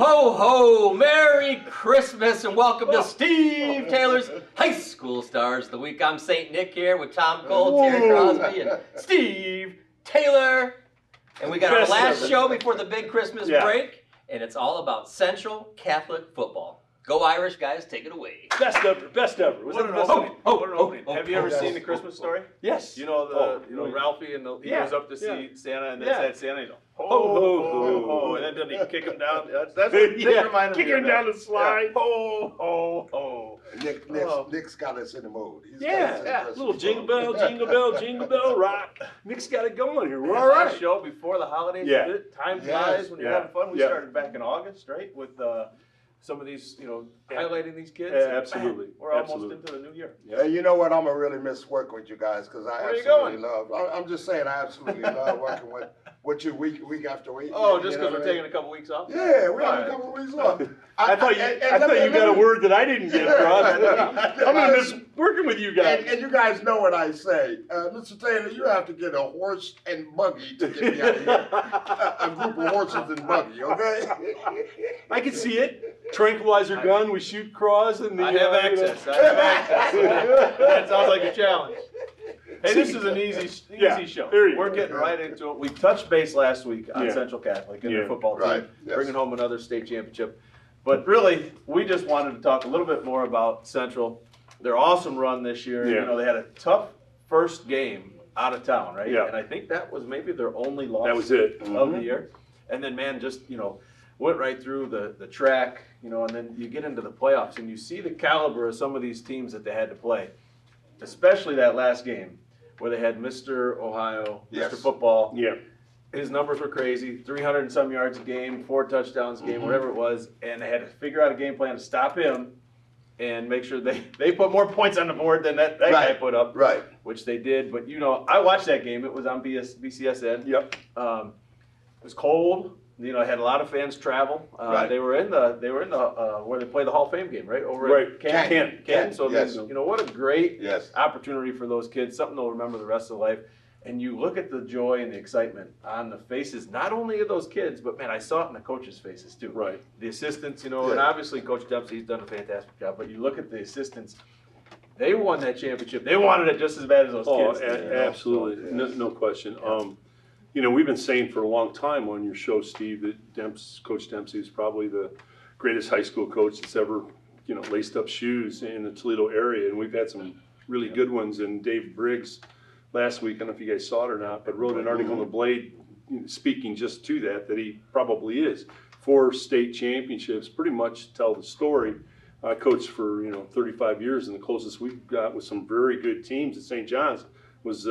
ho, ho! Merry Christmas and welcome to Steve Taylor's High School Stars of the Week. I'm St. Nick here with Tom Cole, Terry Crosby, and Steve Taylor. And we got our last show before the big Christmas break, and it's all about Central Catholic football. Go Irish, guys, take it away. Best ever, best ever. Was What that an the best opening. ever? What an opening. Have you ever seen the Christmas story? Yes. You know Ralphie and he goes up to see Santa and then said Santa, he's like, ho, ho, ho, and then doesn't he kick him down? That's what Nick reminded me of. Kick him down the slide. Ho, ho, ho. Nick's got us in the mood. Little jingle bell rock. Nick's got it going here. We're all right. Last show before the holidays. Yeah. Time flies when you're having fun. We started back in August, right? With some of these, highlighting these kids. Yeah, absolutely. Man, we're almost into the new year. Yeah, you know what? I'm gonna really miss working with you guys because I absolutely love. I'm just saying, I absolutely love working with you week after week. Oh, just because we're taking a couple weeks off? Yeah, we have a couple weeks off. I thought you got a word that I didn't get, Rob. I'm gonna miss working with you guys. And you guys know what I say, Mr. Taylor. You have to get a horse and buggy to get me out of here. A group of horses and buggy, okay? I can see it. Tranquilizer gun. We shoot craws and I have access. That sounds like a challenge. Hey, this is an easy show. We're getting right into it. We touched base last week on Central Catholic and their football team, bringing home another state championship. But really, we just wanted to talk a little bit more about Central. Their awesome run this year. Yeah. They had a tough first game out of town, right? Yeah. And I think that was maybe their only loss. That was it. Of the year. And then, man, just, went right through the track, and then you get into the playoffs and you see the caliber of some of these teams that they had to play, especially that last game where they had Mr. Ohio, Mr. Football. Yeah. His numbers were crazy, 300 and some yards a game, 4 touchdowns a game, whatever it was, and they had to figure out a game plan to stop him and make sure they put more points on the board than that guy put up, which they did. But, I watched that game. It was on BCSN. Yep. It was cold. I had a lot of fans travel. They were in the where they play the Hall of Fame game, right? Over at Canton. So what a great opportunity for those kids, something they'll remember the rest of their life. And you look at the joy and the excitement on the faces, not only of those kids, but man, I saw it in the coaches' faces too. Right. The assistants, and obviously Coach Dempsey, he's done a fantastic job, but you look at the assistants, they won that championship. They wanted it just as bad as those kids. Absolutely. No question. We've been saying for a long time on your show, Steve, that Coach Dempsey is probably the greatest high school coach that's ever, laced up shoes in the Toledo area. And we've had some really good ones. And Dave Briggs last week, I don't know if you guys saw it or not, but wrote an article in the Blade speaking just to that he probably is. 4 state championships pretty much tell the story. I coached for, 35 years, and the closest we got with some very good teams at St. John's was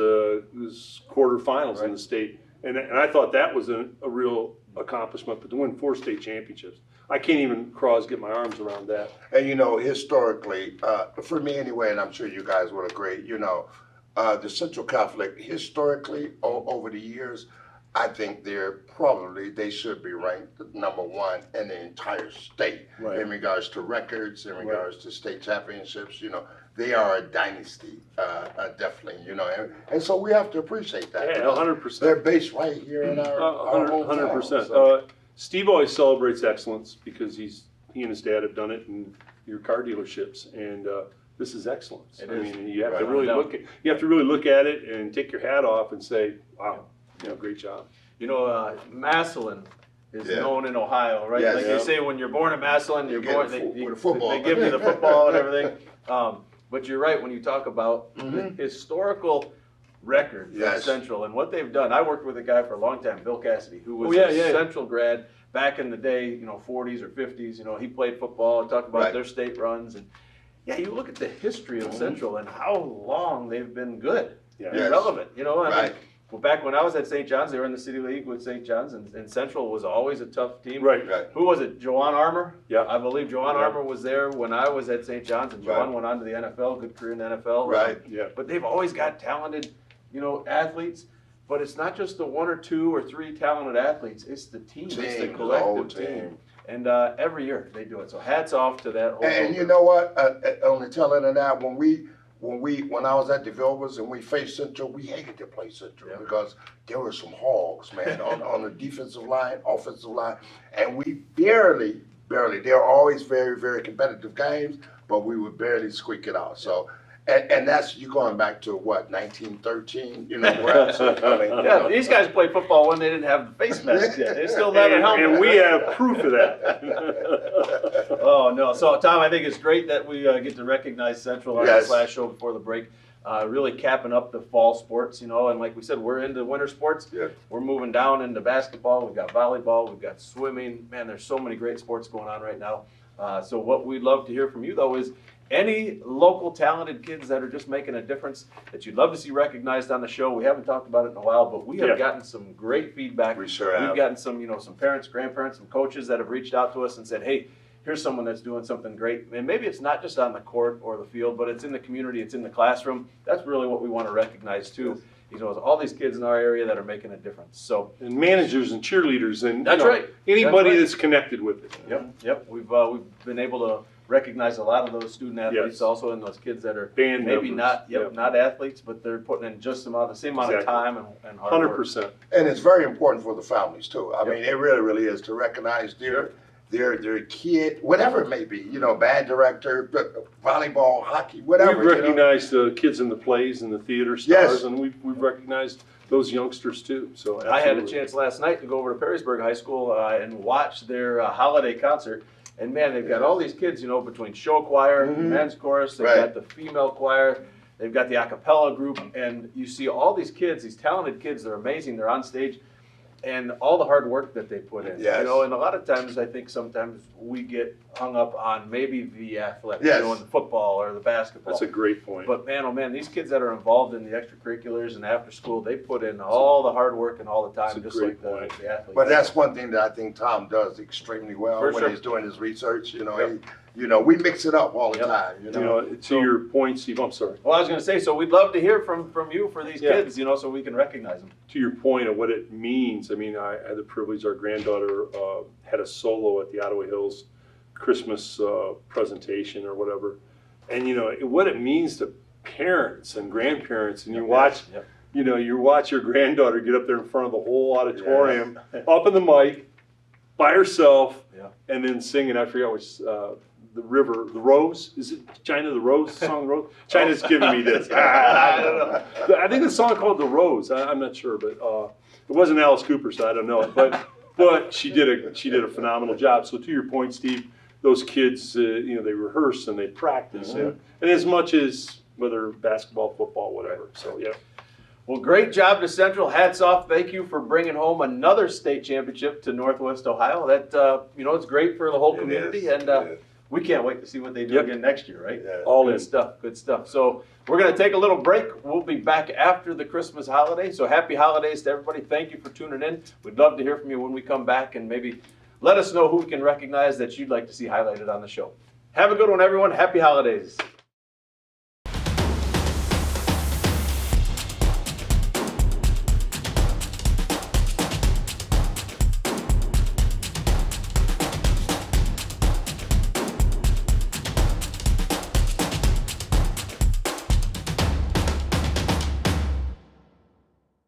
quarterfinals in the state. And I thought that was a real accomplishment, but to win 4 state championships, I can't even get my arms around that. And historically, for me anyway, and I'm sure you guys would agree, the Central Catholic, historically, over the years, I think they should be ranked #1 in the entire state in regards to records, in regards to state championships. They are a dynasty, definitely. And so we have to appreciate that. Yeah, 100%. They're based right here in our 100%. So. Steve always celebrates excellence because he and his dad have done it in your car dealerships, and this is excellence. You have to really look at it and take your hat off and say, "Wow, great job." Massillon is known in Ohio, right? Like they say, when you're born in Massillon, you're born. They give you the football and everything. But you're right when you talk about the historical record of Central and what they've done. I worked with a guy for a long time, Bill Cassidy, who was a Central grad back in the day, 40s or 50s. He played football and talked about their state runs. And you look at the history of Central and how long they've been good and relevant. Well, back when I was at St. John's, they were in the City League with St. John's, and Central was always a tough team. Right. Who was it? Joanne Armour? Yeah. I believe Joanne Armour was there when I was at St. John's, and Joanne went on to the NFL, good career in the NFL. Right. But they've always got talented, athletes. But it's not just the 1 or 2 or 3 talented athletes. It's the team. It's the collective team. And every year they do it. So hats off to that whole. And you know what? On the tail end of that, when we when I was at developers and we faced Central, we hated to play Central because there were some hogs, man, on the defensive line, offensive line, and we barely. They're always very, very competitive games, but we would barely squeak it out. So, and that's you going back to what 1913, perhaps. Yeah, these guys played football when they didn't have the face masks yet. They still had a helmet. And we have proof of that. Oh no! So Tom, I think it's great that we get to recognize Central on this last show before the break. Really capping up the fall sports, and like we said, we're into winter sports. Yeah. We're moving down into basketball. We've got volleyball. We've got swimming. Man, there's so many great sports going on right now. So what we'd love to hear from you, though, is any local talented kids that are just making a difference that you'd love to see recognized on the show. We haven't talked about it in a while, but we have gotten some great feedback. We sure have. We've gotten some, some parents, grandparents, some coaches that have reached out to us and said, hey, here's someone that's doing something great. And maybe it's not just on the court or the field, but it's in the community, it's in the classroom. That's really what we want to recognize too. All these kids in our area that are making a difference. So, and managers and cheerleaders and that's right. Anybody that's connected with it. Yep. We've been able to recognize a lot of those student athletes also, and those kids that are band maybe members. not athletes, but they're putting in just the same amount of time and hard work. 100%. And it's very important for the families too. I mean, it really, really is to recognize their kid, whatever it may be, band director, volleyball, hockey, whatever. We've recognized the kids in the plays and the theater stars, and we've recognized those youngsters too. So absolutely. I had a chance last night to go over to Perrysburg High School and watch their holiday concert. And man, they've got all these kids, between show choir, men's chorus, they've got the female choir, they've got the a cappella group, and you see all these kids, these talented kids, they're amazing, they're on stage. And all the hard work that they put in, and a lot of times I think sometimes we get hung up on maybe the athletics, in the football or the basketball. That's a great point. But man, oh man, these kids that are involved in the extracurriculars and after school, they put in all the hard work and all the time, just like the athletes. But that's one thing that I think Tom does extremely well when he's doing his research. We mix it up all the time. To your point, Steve, I'm sorry. Well, I was going to say, so we'd love to hear from you for these kids, so we can recognize them. To your point of what it means, I mean, I had the privilege, our granddaughter had a solo at the Ottawa Hills Christmas presentation or whatever. And, what it means to parents and grandparents, and you watch, you watch your granddaughter get up there in front of the whole auditorium, up in the mic, by herself, and then singing, I forget which, the Rose, is it China the Rose, song Rose? China's giving me this. I don't know. I think the song called The Rose, I'm not sure, but it wasn't Alice Cooper, so I don't know. But she did a phenomenal job. So to your point, Steve, those kids, they rehearse and they practice, and as much as whether basketball, football, whatever. So Well, great job to Central. Hats off. Thank you for bringing home another state championship to Northwest Ohio. That it's great for the whole community, and we can't wait to see what they do again next year, right? Yeah. All good in. stuff. Good stuff. So we're going to take a little break. We'll be back after the Christmas holiday. So happy holidays to everybody. Thank you for tuning in. We'd love to hear from you when we come back, and maybe let us know who we can recognize that you'd like to see highlighted on the show. Have a good one, everyone. Happy holidays.